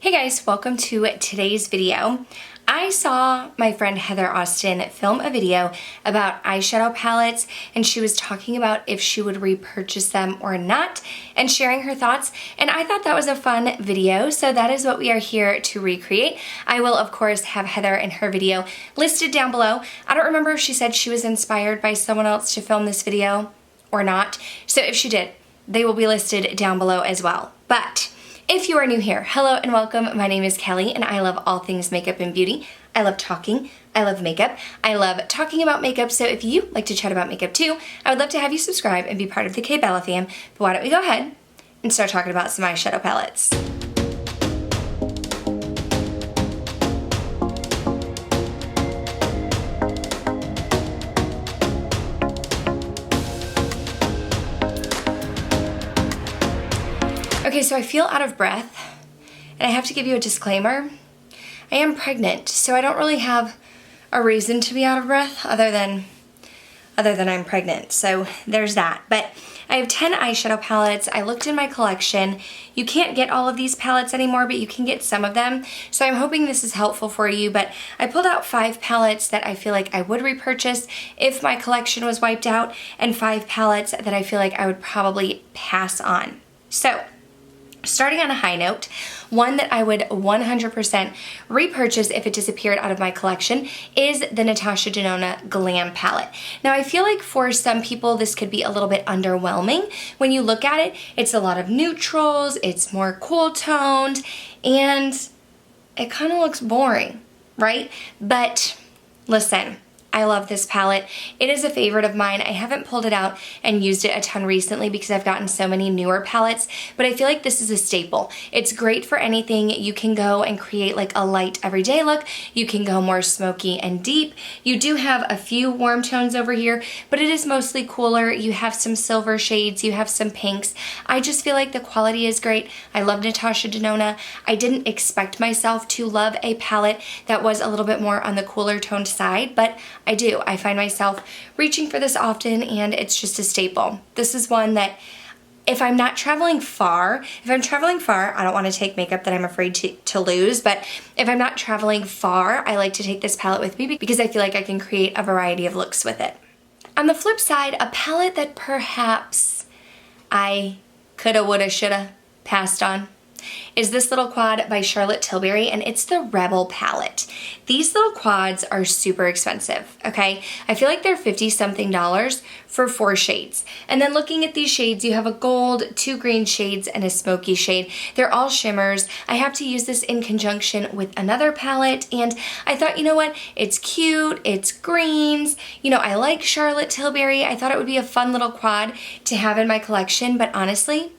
Hey guys, welcome to today's video. I saw my friend Heather Austin film a video about eyeshadow palettes, and she was talking about if she would repurchase them or not and sharing her thoughts, and I thought that was a fun video, so that is what we are here to recreate. I will of course have Heather and her video listed down below. I don't remember if she said she was inspired by someone else to film this video or not, so if she did, they will be listed down below as well. But if you are new here, hello and welcome. My name is Kelly and I love all things makeup and beauty. I love talking, I love makeup, I love talking about makeup, so if you like to chat about makeup too, I would love to have you subscribe and be part of the K-Bella fam. But why don't we go ahead and start talking about some eyeshadow palettes. Okay, so I feel out of breath, and I have to give you a disclaimer. I am pregnant, so I don't really have a reason to be out of breath other than I'm pregnant. So there's that. But I have 10 eyeshadow palettes. I looked in my collection. You can't get all of these palettes anymore, but you can get some of them. So I'm hoping this is helpful for you, but I pulled out 5 palettes that I feel like I would repurchase if my collection was wiped out, and 5 palettes that I feel like I would probably pass on. So starting on a high note, one that I would 100% repurchase if it disappeared out of my collection is the Natasha Denona Glam palette. Now I feel like for some people this could be a little bit underwhelming. When you look at it, it's a lot of neutrals, it's more cool toned, and it kind of looks boring, right? But listen, I love this palette. It is a favorite of mine. I haven't pulled it out and used it a ton recently because I've gotten so many newer palettes, but I feel like this is a staple. It's great for anything. You can go and create like a light everyday look. You can go more smoky and deep. You do have a few warm tones over here, but it is mostly cooler. You have some silver shades, you have some pinks. I just feel like the quality is great. I love Natasha Denona. I didn't expect myself to love a palette that was a little bit more on the cooler toned side, but I do. I find myself reaching for this often, and it's just a staple. This is one that if I'm not traveling far, I don't want to take makeup that I'm afraid to lose, but if I'm not traveling far, I like to take this palette with me because I feel like I can create a variety of looks with it. On the flip side, a palette that perhaps I coulda, woulda, shoulda passed on is this little quad by Charlotte Tilbury, and it's the Rebel palette. These little quads are super expensive, okay? I feel like they're $50-something for 4 shades. And then looking at these shades, you have a gold, 2 green shades, and a smoky shade. They're all shimmers. I have to use this in conjunction with another palette, and I thought, you know what? It's cute, it's greens. You know, I like Charlotte Tilbury. I thought it would be a fun little quad to have in my collection, but honestly,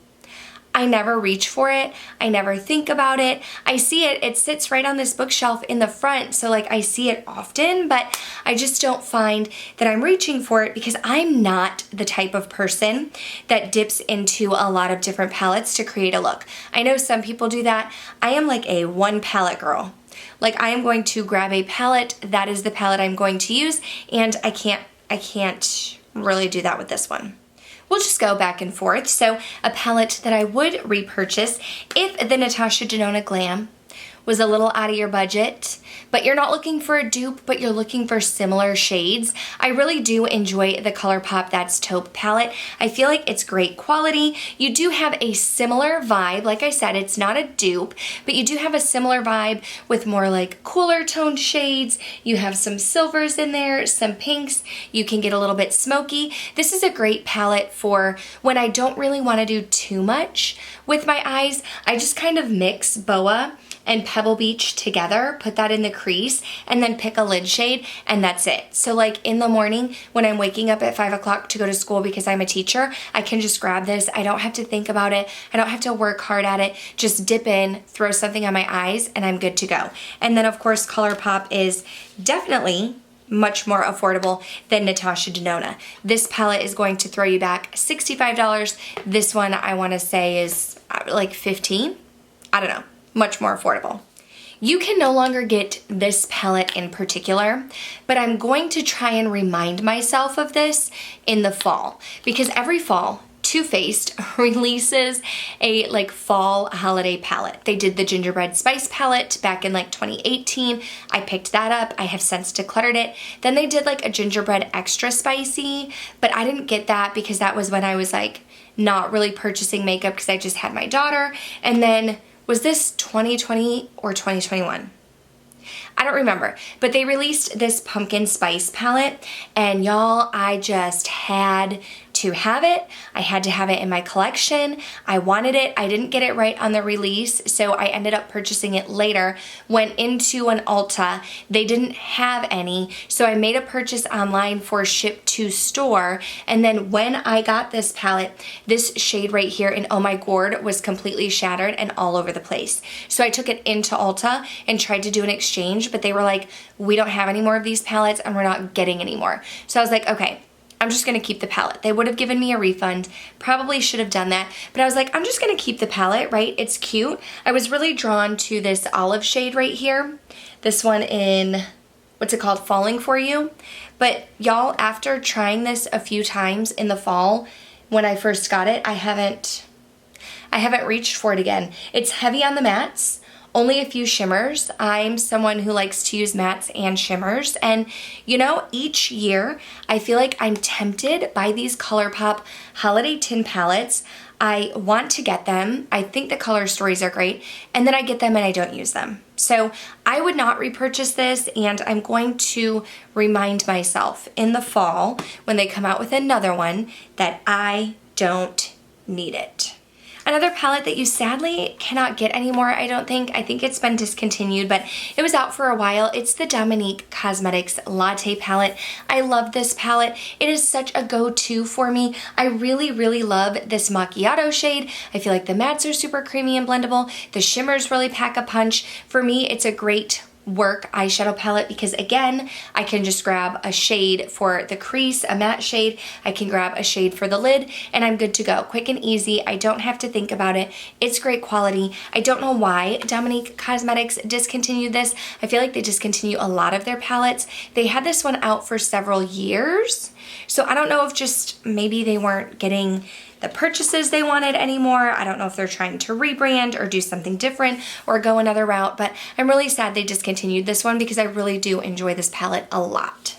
I never reach for it. I never think about it. I see it, it sits right on this bookshelf in the front, so like I see it often, but I just don't find that I'm reaching for it because I'm not the type of person that dips into a lot of different palettes to create a look. I know some people do that. I am like a one palette girl. Like I am going to grab a palette, that is the palette I'm going to use, and I can't really do that with this one. We'll just go back and forth. So a palette that I would repurchase if the Natasha Denona Glam was a little out of your budget, but you're not looking for a dupe, but you're looking for similar shades. I really do enjoy the Colourpop That's Taupe palette. I feel like it's great quality. You do have a similar vibe. Like I said, it's not a dupe, but you do have a similar vibe with more like cooler toned shades. You have some silvers in there, some pinks. You can get a little bit smoky. This is a great palette for when I don't really want to do too much with my eyes. I just kind of mix Boa and Pebble Beach together, put that in the crease, and then pick a lid shade, and that's it. So like in the morning when I'm waking up at 5 o'clock to go to school because I'm a teacher, I can just grab this. I don't have to think about it. I don't have to work hard at it. Just dip in, throw something on my eyes, and I'm good to go. And then of course Colourpop is definitely much more affordable than Natasha Denona. This palette is going to throw you back $65. This one I want to say is like $15. I don't know. Much more affordable. You can no longer get this palette in particular, but I'm going to try and remind myself of this in the fall, because every fall Too Faced releases a like fall holiday palette. They did the gingerbread spice palette back in like 2018. I picked that up. I have since decluttered it. Then they did like a gingerbread extra spicy, but I didn't get that because that was when I was like not really purchasing makeup because I just had my daughter. And then was this 2020 or 2021? I don't remember, but they released this pumpkin spice palette, and y'all, I just had to have it. I had to have it in my collection. I wanted it. I didn't get it right on the release, so I ended up purchasing it later. Went into an Ulta. They didn't have any, so I made a purchase online for ship to store, and then when I got this palette, this shade right here in Oh My Gourd was completely shattered and all over the place. So I took it into Ulta and tried to do an exchange, but they were like, we don't have any more of these palettes and we're not getting any more. So I was like, okay, I'm just gonna keep the palette. They would have given me a refund. Probably should have done that, but I was like, I'm just gonna keep the palette, right? It's cute. I was really drawn to this olive shade right here. This one in, what's it called? Falling For You. But y'all, after trying this a few times in the fall, when I first got it, I haven't reached for it again. It's heavy on the mattes. Only a few shimmers. I'm someone who likes to use mattes and shimmers, and you know, each year I feel like I'm tempted by these Colourpop holiday tin palettes. I want to get them. I think the color stories are great, and then I get them and I don't use them. So I would not repurchase this, and I'm going to remind myself in the fall when they come out with another one that I don't need it. Another palette that you sadly cannot get anymore, I don't think. I think it's been discontinued, but it was out for a while. It's the Dominique Cosmetics Latte palette. I love this palette. It is such a go-to for me. I really, really love this macchiato shade. I feel like the mattes are super creamy and blendable. The shimmers really pack a punch. For me, it's a great work eyeshadow palette because again, I can just grab a shade for the crease, a matte shade, I can grab a shade for the lid, and I'm good to go. Quick and easy. I don't have to think about it. It's great quality. I don't know why Dominique Cosmetics discontinued this. I feel like they discontinue a lot of their palettes. They had this one out for several years, so I don't know if just maybe they weren't getting the purchases they wanted anymore. I don't know if they're trying to rebrand or do something different or go another route, but I'm really sad they discontinued this one because I really do enjoy this palette a lot.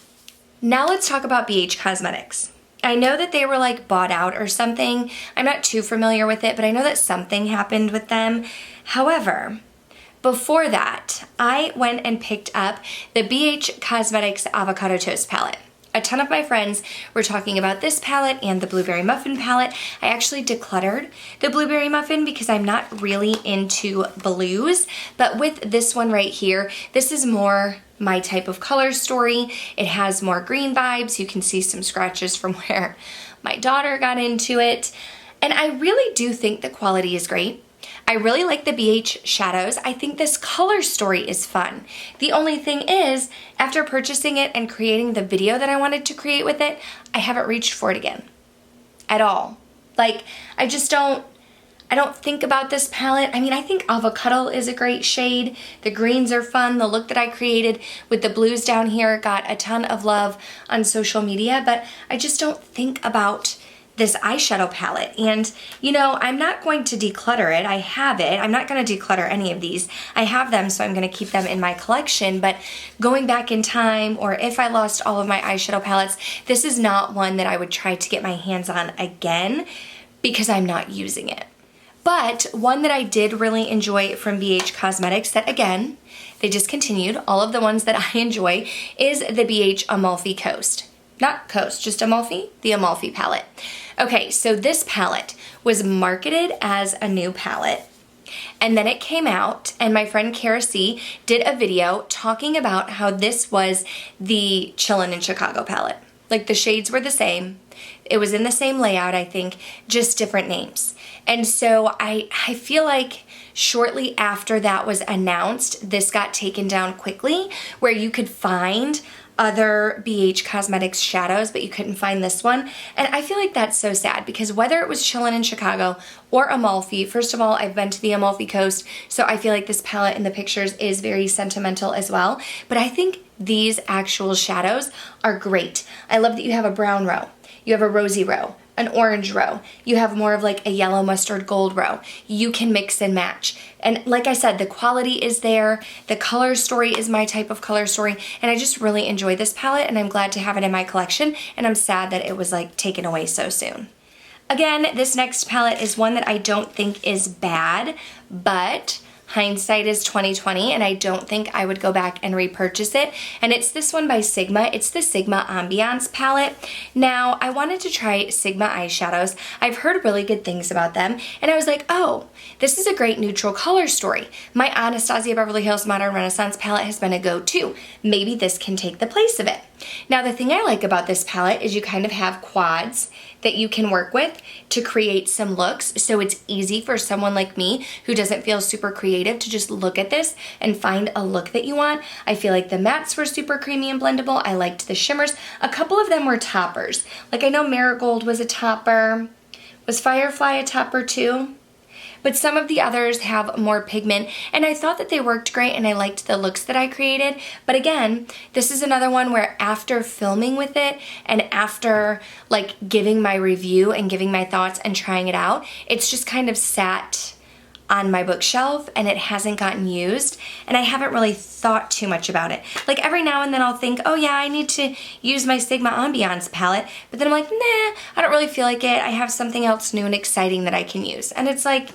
Now let's talk about BH Cosmetics. I know that they were like bought out or something. I'm not too familiar with it, but I know that something happened with them. However, before that, I went and picked up the BH Cosmetics Avocado Toast palette. A ton of my friends were talking about this palette and the Blueberry Muffin palette. I actually decluttered the Blueberry Muffin because I'm not really into blues, but with this one right here, this is more my type of color story. It has more green vibes. You can see some scratches from where my daughter got into it. And I really do think the quality is great. I really like the BH shadows. I think this color story is fun. The only thing is, after purchasing it and creating the video that I wanted to create with it, I haven't reached for it again. At all. Like, I don't think about this palette. I mean, I think Avocado is a great shade. The greens are fun. The look that I created with the blues down here got a ton of love on social media, but I just don't think about this eyeshadow palette. And you know, I'm not going to declutter it. I have it. I'm not going to declutter any of these. I have them, so I'm going to keep them in my collection, but going back in time, or if I lost all of my eyeshadow palettes, this is not one that I would try to get my hands on again because I'm not using it. But one that I did really enjoy from BH Cosmetics that, again, they discontinued, all of the ones that I enjoy, is the BH Amalfi Coast. Not Coast, just Amalfi, the Amalfi palette. Okay, so this palette was marketed as a new palette, and then it came out, and my friend Cara C did a video talking about how this was the Chillin' in Chicago palette. Like, the shades were the same. It was in the same layout, I think, just different names. And so I feel like shortly after that was announced, this got taken down quickly, where you could find other BH Cosmetics shadows, but you couldn't find this one. And I feel like that's so sad because whether it was Chillin' in Chicago or Amalfi, first of all, I've been to the Amalfi Coast, so I feel like this palette in the pictures is very sentimental as well. But I think these actual shadows are great. I love that you have a brown row, you have a rosy row, an orange row. You have more of like a yellow mustard gold row. You can mix and match. And like I said, the quality is there. The color story is my type of color story. And I just really enjoy this palette, and I'm glad to have it in my collection. And I'm sad that it was like taken away so soon. Again, this next palette is one that I don't think is bad, but hindsight is 2020, and I don't think I would go back and repurchase it. And it's this one by Sigma. It's the Sigma Ambiance palette. Now, I wanted to try Sigma eyeshadows. I've heard really good things about them, and I was like, oh, this is a great neutral color story. My Anastasia Beverly Hills Modern Renaissance palette has been a go-to. Maybe this can take the place of it. Now, the thing I like about this palette is you kind of have quads that you can work with to create some looks, so it's easy for someone like me who doesn't feel super creative to just look at this and find a look that you want. I feel like the mattes were super creamy and blendable. I liked the shimmers. A couple of them were toppers. Like I know Marigold was a topper. Was Firefly a topper too? But some of the others have more pigment, and I thought that they worked great, and I liked the looks that I created. But again, this is another one where after filming with it and after like giving my review and giving my thoughts and trying it out, it's just kind of sat on my bookshelf and it hasn't gotten used, and I haven't really thought too much about it. Like every now and then I'll think, oh yeah, I need to use my Sigma Ambiance palette, but then I'm like, nah, I don't really feel like it. I have something else new and exciting that I can use. And it's like,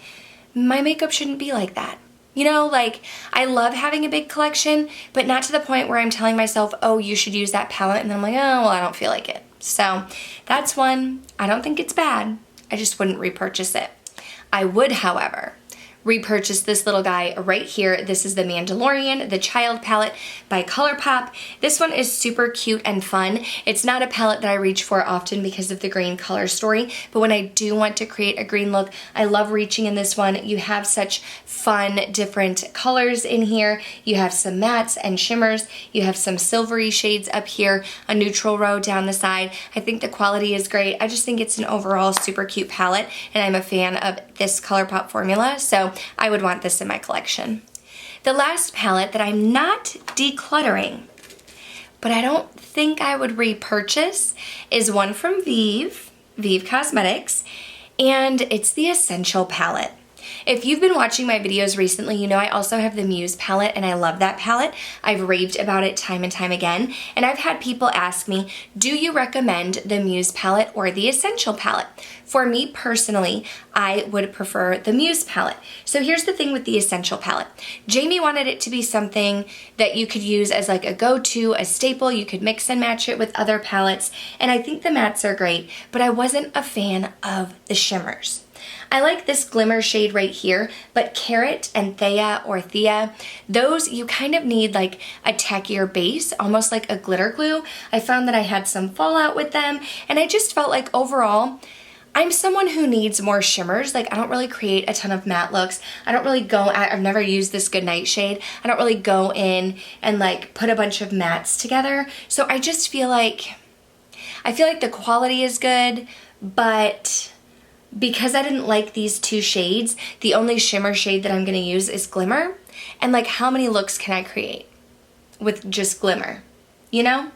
my makeup shouldn't be like that. You know, like I love having a big collection, but not to the point where I'm telling myself, oh, you should use that palette, and then I'm like, oh, well, I don't feel like it. So that's one. I don't think it's bad. I just wouldn't repurchase it. I would, however, repurchase this little guy right here. This is the Mandalorian, the Child palette by Colourpop. This one is super cute and fun. It's not a palette that I reach for often because of the green color story, but when I do want to create a green look, I love reaching in this one. You have such fun, different colors in here. You have some mattes and shimmers. You have some silvery shades up here, a neutral row down the side. I think the quality is great. I just think it's an overall super cute palette, and I'm a fan of this Colourpop formula, so I would want this in my collection. The last palette that I'm not decluttering, but I don't think I would repurchase, is one from Vieve Cosmetics, and it's the Essential palette. If you've been watching my videos recently, you know I also have the Muse palette, and I love that palette. I've raved about it time and time again, and I've had people ask me, do you recommend the Muse palette or the Essential palette? For me personally, I would prefer the Muse palette. So here's the thing with the Essential palette. Jamie wanted it to be something that you could use as like a go-to, a staple. You could mix and match it with other palettes, and I think the mattes are great, but I wasn't a fan of the shimmers. I like this glimmer shade right here, but Carrot and Thea, those you kind of need like a tackier base, almost like a glitter glue. I found that I had some fallout with them, and I just felt like overall, I'm someone who needs more shimmers. Like I don't really create a ton of matte looks. I don't really I've never used this Goodnight shade. I don't really go in and like put a bunch of mattes together. So I just feel like, the quality is good, but because I didn't like these two shades, the only shimmer shade that I'm gonna use is Glimmer. And like, how many looks can I create with just Glimmer? You know?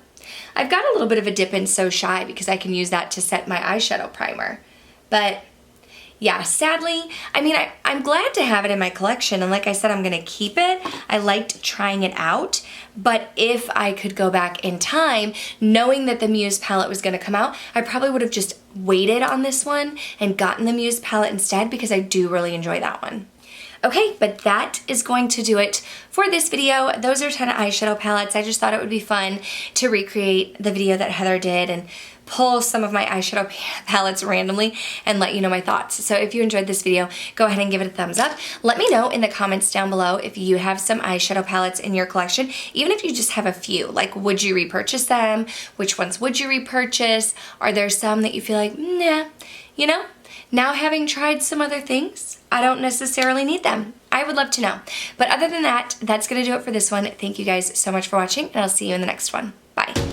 I've got a little bit of a dip in So Shy because I can use that to set my eyeshadow primer. But yeah, sadly, I mean, I'm glad to have it in my collection, and like I said, I'm gonna keep it. I liked trying it out, but if I could go back in time, knowing that the Muse palette was gonna come out, I probably would have just waited on this one and gotten the Muse palette instead, because I do really enjoy that one. Okay, but that is going to do it for this video. Those are 10 eyeshadow palettes. I just thought it would be fun to recreate the video that Heather did and pull some of my eyeshadow palettes randomly and let you know my thoughts. So if you enjoyed this video, go ahead and give it a thumbs up. Let me know in the comments down below if you have some eyeshadow palettes in your collection, even if you just have a few. Like, would you repurchase them? Which ones would you repurchase? Are there some that you feel like, nah, you know? Now having tried some other things, I don't necessarily need them. I would love to know. But other than that, that's gonna do it for this one. Thank you guys so much for watching, and I'll see you in the next one. Bye.